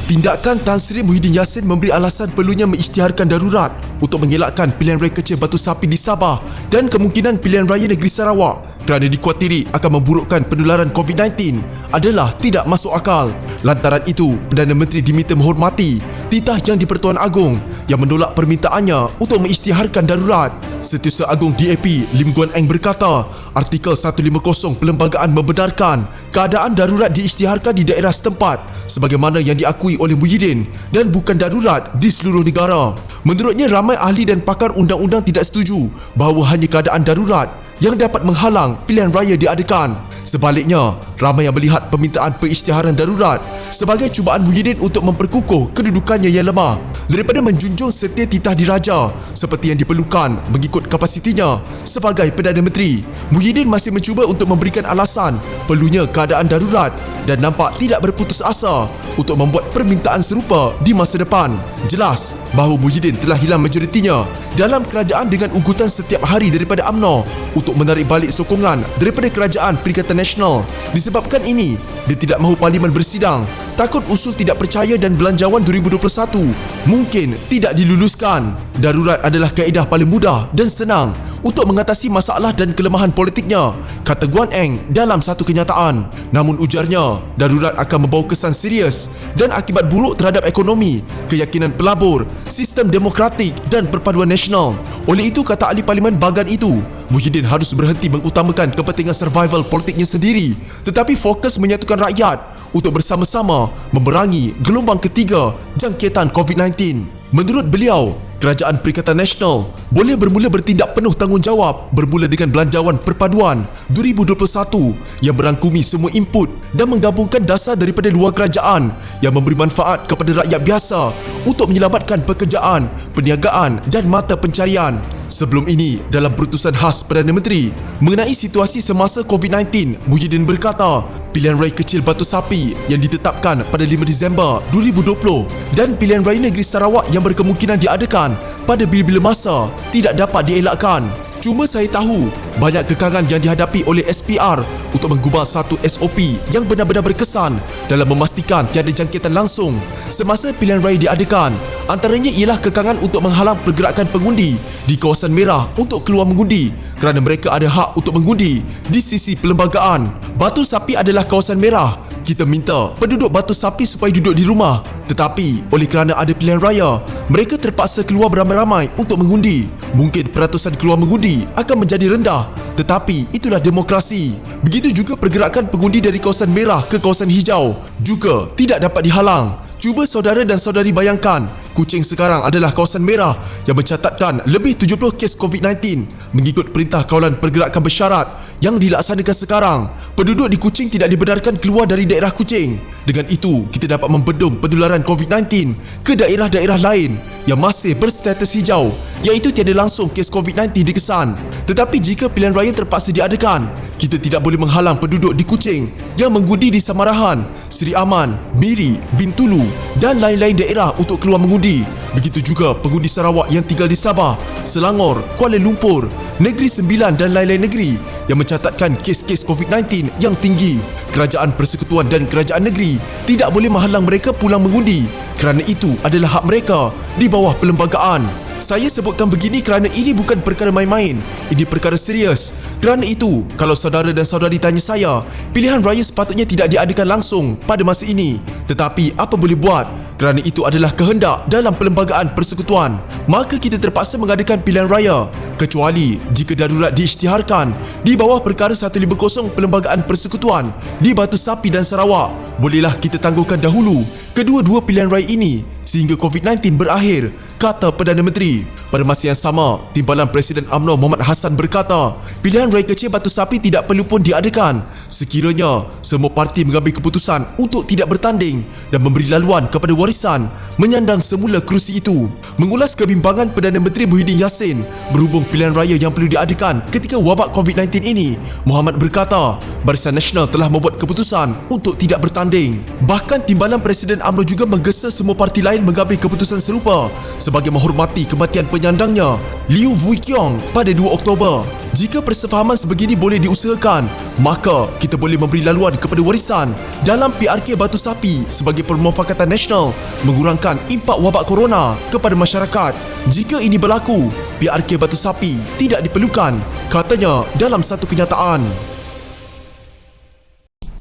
Tindakan Tan Sri Muhyiddin Yassin memberi alasan perlunya mengisytiharkan darurat untuk mengelakkan pilihan raya kecil Batu Sapi di Sabah dan kemungkinan pilihan raya negeri Sarawak kerana dikuatiri akan memburukkan penularan COVID-19 adalah tidak masuk akal. Lantaran itu, Perdana Menteri diminta menghormati titah Yang di-Pertuan Agong yang menolak permintaannya untuk mengisytiharkan darurat. Setiausaha Agong DAP Lim Guan Eng berkata, artikel 150 Perlembagaan membenarkan keadaan darurat diisytiharkan di daerah setempat sebagaimana yang diakui oleh Muhyiddin dan bukan darurat di seluruh negara. Menurutnya, ramai ahli dan pakar undang-undang tidak setuju bahawa hanya keadaan darurat yang dapat menghalang pilihan raya diadakan. Sebaliknya, ramai yang melihat permintaan pengisytiharan darurat sebagai cubaan Muhyiddin untuk memperkukuh kedudukannya yang lemah daripada menjunjung setia titah diraja seperti yang diperlukan mengikut kapasitinya sebagai Perdana Menteri. Muhyiddin masih mencuba untuk memberikan alasan perlunya keadaan darurat dan nampak tidak berputus asa untuk membuat permintaan serupa di masa depan. Jelas bahawa Muhyiddin telah hilang majoritinya dalam kerajaan dengan ugutan setiap hari daripada UMNO untuk menarik balik sokongan daripada Kerajaan Perikatan Nasional. Disebabkan ini, dia tidak mahu Parlimen bersidang, takut usul tidak percaya dan belanjawan 2021 mungkin tidak diluluskan. Darurat adalah kaedah paling mudah dan senang untuk mengatasi masalah dan kelemahan politiknya, kata Guan Eng dalam satu kenyataan. Namun ujarnya, darurat akan membawa kesan serius dan akibat buruk terhadap ekonomi, keyakinan pelabur, sistem demokratik dan perpaduan nasional. Oleh itu, kata ahli Parlimen bagan itu, Muhyiddin harus berhenti mengutamakan kepentingan survival politiknya sendiri tetapi fokus menyatukan rakyat untuk bersama-sama memerangi gelombang ketiga jangkitan COVID-19. Menurut beliau, Kerajaan Perikatan Nasional boleh bermula bertindak penuh tanggungjawab bermula dengan Belanjawan Perpaduan 2021 yang merangkumi semua input dan menggabungkan dasar daripada luar kerajaan yang memberi manfaat kepada rakyat biasa untuk menyelamatkan pekerjaan, perniagaan dan mata pencarian. Sebelum ini, dalam perutusan khas Perdana Menteri mengenai situasi semasa COVID-19, Muhyiddin berkata, pilihan raya kecil Batu Sapi yang ditetapkan pada 5 Disember 2020 dan pilihan raya negeri Sarawak yang berkemungkinan diadakan pada bila-bila masa tidak dapat dielakkan. Cuma saya tahu banyak kekangan yang dihadapi oleh SPR untuk menggubal satu SOP yang benar-benar berkesan dalam memastikan tiada jangkitan langsung semasa pilihan raya diadakan. Antaranya ialah kekangan untuk menghalang pergerakan pengundi di kawasan merah untuk keluar mengundi kerana mereka ada hak untuk mengundi di sisi perlembagaan. Batu Sapi adalah kawasan merah. Kita minta penduduk Batu Sapi supaya duduk di rumah, tetapi oleh kerana ada pilihan raya, mereka terpaksa keluar beramai-ramai untuk mengundi. Mungkin peratusan keluar mengundi akan menjadi rendah, tetapi itulah demokrasi. Begitu juga pergerakan pengundi dari kawasan merah ke kawasan hijau juga tidak dapat dihalang. Cuba saudara dan saudari bayangkan, Kuching sekarang adalah kawasan merah yang mencatatkan lebih 70 kes COVID-19 mengikut Perintah Kawalan Pergerakan Bersyarat yang dilaksanakan sekarang. Penduduk di Kuching tidak dibenarkan keluar dari daerah Kuching. Dengan itu, kita dapat membendung penularan COVID-19 ke daerah-daerah lain yang masih berstatus hijau, iaitu tiada langsung kes COVID-19 dikesan. Tetapi jika pilihan raya terpaksa diadakan, kita tidak boleh menghalang penduduk di Kuching yang mengundi di Samarahan, Seri Aman, Miri, Bintulu dan lain-lain daerah untuk keluar mengundi. Begitu juga pengundi Sarawak yang tinggal di Sabah, Selangor, Kuala Lumpur, Negeri Sembilan dan lain-lain negeri yang mencatatkan kes-kes COVID-19 yang tinggi. Kerajaan Persekutuan dan Kerajaan Negeri tidak boleh menghalang mereka pulang mengundi kerana itu adalah hak mereka di bawah perlembagaan. Saya sebutkan begini kerana ini bukan perkara main-main. Ini perkara serius. Kerana itu, kalau saudara dan saudari tanya saya, pilihan raya sepatutnya tidak diadakan langsung pada masa ini. Tetapi apa boleh buat? Kerana itu adalah kehendak dalam Perlembagaan Persekutuan, maka kita terpaksa mengadakan pilihan raya. Kecuali jika darurat diisytiharkan di bawah perkara 150 Perlembagaan Persekutuan di Batu Sapi dan Sarawak, bolehlah kita tangguhkan dahulu kedua-dua pilihan raya ini sehingga COVID-19 berakhir, kata Perdana Menteri. Pada masa yang sama, Timbalan Presiden UMNO Muhammad Hassan berkata, pilihan raya kecil Batu Sapi tidak perlu pun diadakan sekiranya semua parti mengambil keputusan untuk tidak bertanding dan memberi laluan kepada warisan menyandang semula kerusi itu. Mengulas kebimbangan Perdana Menteri Muhyiddin Yassin berhubung pilihan raya yang perlu diadakan ketika wabak COVID-19 ini, Muhammad berkata, Barisan Nasional telah membuat keputusan untuk tidak bertanding. Bahkan Timbalan Presiden UMNO juga menggesa semua parti lain mengambil keputusan serupa sebagai menghormati kematian penyandangnya, Liu Vuiqiong, pada 2 Oktober. Jika persefahaman sebegini boleh diusahakan, maka kita boleh memberi laluan kepada warisan dalam PRK Batu Sapi sebagai permufakatan nasional mengurangkan impak wabak corona kepada masyarakat. Jika ini berlaku, PRK Batu Sapi tidak diperlukan, katanya dalam satu kenyataan.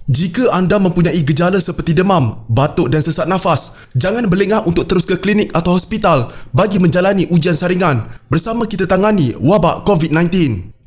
Jika anda mempunyai gejala seperti demam, batuk dan sesak nafas, jangan berlengah untuk terus ke klinik atau hospital bagi menjalani ujian saringan bersama kita tangani wabak COVID-19.